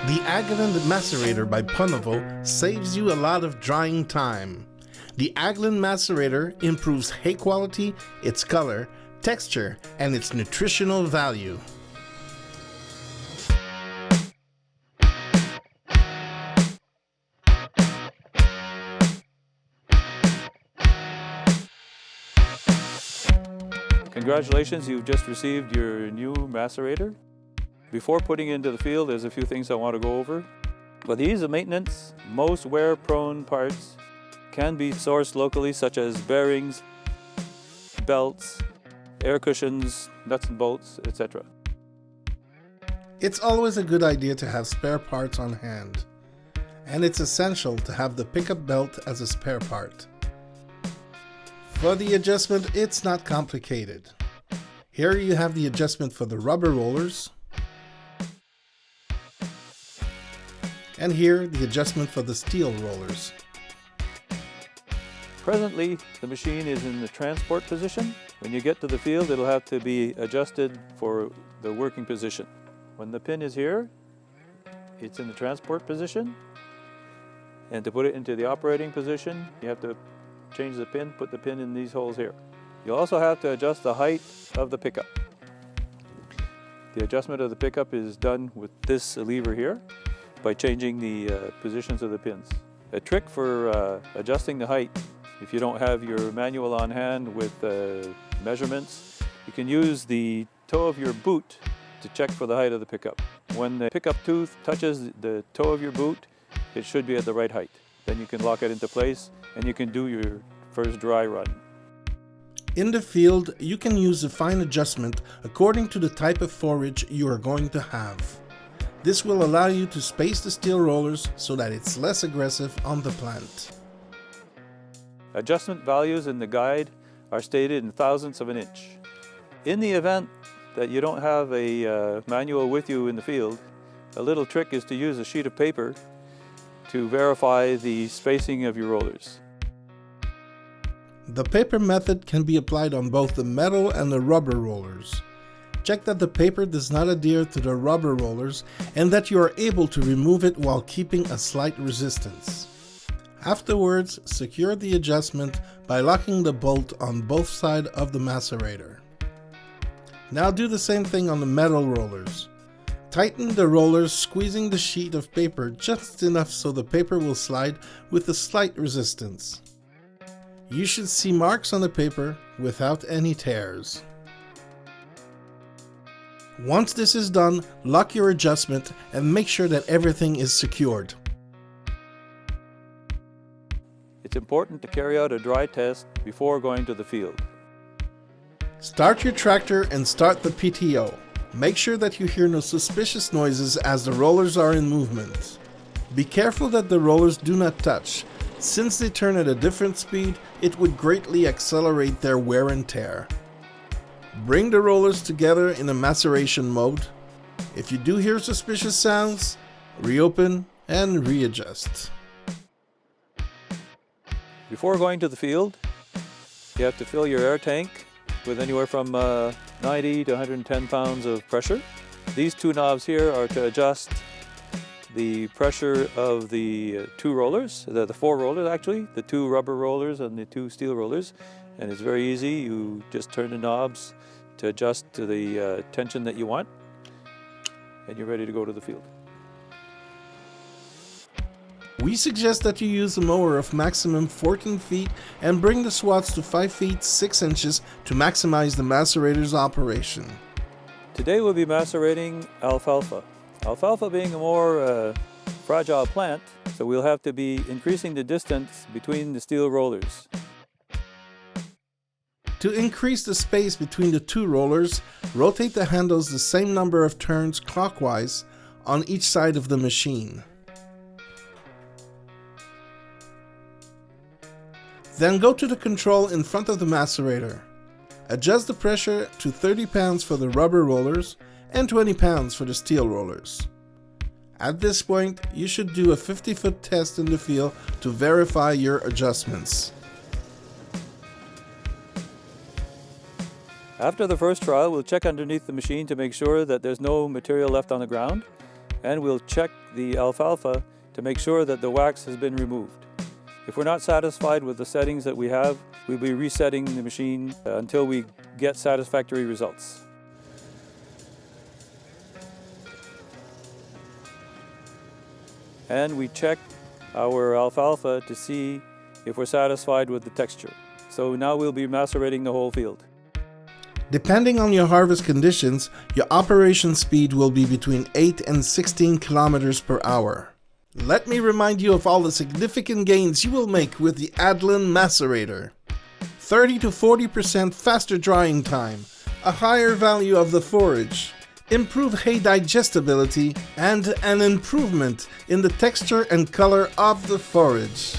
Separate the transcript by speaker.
Speaker 1: The Agland Macerator by Pronovost saves you a lot of drying time. The Agland Macerator improves hay quality, its color, texture, and its nutritional value.
Speaker 2: Congratulations, you've just received your new macerator. Before putting it into the field, there's a few things I want to go over. For the ease of maintenance, most wear-prone parts can be sourced locally, such as bearings, belts, air cushions, nuts and bolts, etc.
Speaker 1: It's always a good idea to have spare parts on hand, and it's essential to have the pickup belt as a spare part. For the adjustment, it's not complicated. Here you have the adjustment for the rubber rollers, and here the adjustment for the steel rollers.
Speaker 2: Presently, the machine is in the transport position. When you get to the field, it'll have to be adjusted for the working position. When the pin is here, it's in the transport position. And to put it into the operating position, you have to change the pin, put the pin in these holes here. You'll also have to adjust the height of the pickup. The adjustment of the pickup is done with this lever here by changing the positions of the pins. A trick for adjusting the height, if you don't have your manual on hand with measurements, you can use the toe of your boot to check for the height of the pickup. When the pickup tooth touches the toe of your boot, it should be at the right height. Then you can lock it into place and you can do your first dry run.
Speaker 1: In the field, you can use a fine adjustment according to the type of forage you are going to have. This will allow you to space the steel rollers so that it's less aggressive on the plant.
Speaker 2: Adjustment values in the guide are stated in thousandths of an inch. In the event that you don't have a manual with you in the field, a little trick is to use a sheet of paper to verify the spacing of your rollers.
Speaker 1: The paper method can be applied on both the metal and the rubber rollers. Check that the paper does not adhere to the rubber rollers and that you are able to remove it while keeping a slight resistance. Afterwards, secure the adjustment by locking the bolt on both sides of the macerator. Now do the same thing on the metal rollers. Tighten the rollers, squeezing the sheet of paper just enough so the paper will slide with a slight resistance. You should see marks on the paper without any tears. Once this is done, lock your adjustment and make sure that everything is secured.
Speaker 2: It's important to carry out a dry test before going to the field.
Speaker 1: Start your tractor and start the PTO. Make sure that you hear no suspicious noises as the rollers are in movement. Be careful that the rollers do not touch. Since they turn at a different speed, it would greatly accelerate their wear and tear. Bring the rollers together in a maceration mode. If you do hear suspicious sounds, reopen and readjust.
Speaker 2: Before going to the field, you have to fill your air tank with anywhere from 90 to 110 pounds of pressure. These two knobs here are to adjust the pressure of the two rollers, the four rollers actually, the two rubber rollers and the two steel rollers. And it's very easy. You just turn the knobs to adjust to the tension that you want, and you're ready to go to the field.
Speaker 1: We suggest that you use a mower of maximum 14 feet and bring the swats to 5 feet 6 inches to maximize the macerator's operation.
Speaker 2: Today we'll be macerating alfalfa. Alfalfa being a more fragile plant, so we'll have to be increasing the distance between the steel rollers.
Speaker 1: To increase the space between the two rollers, rotate the handles the same number of turns clockwise on each side of the machine. Then go to the control in front of the macerator. Adjust the pressure to 30 pounds for the rubber rollers and 20 pounds for the steel rollers. At this point, you should do a 50-foot test in the field to verify your adjustments.
Speaker 2: After the first trial, we'll check underneath the machine to make sure that there's no material left on the ground. and we'll check the alfalfa to make sure that the wax has been removed. If we're not satisfied with the settings that we have, we'll be resetting the machine until we get satisfactory results. And we check our alfalfa to see if we're satisfied with the texture. So now we'll be macerating the whole field.
Speaker 1: Depending on your harvest conditions, your operation speed will be between 8 and 16 kilometers per hour. Let me remind you of all the significant gains you will make with the Agland Macerator. 30 to 40% faster drying time, a higher value of the forage, improved hay digestibility, and an improvement in the texture and color of the forage.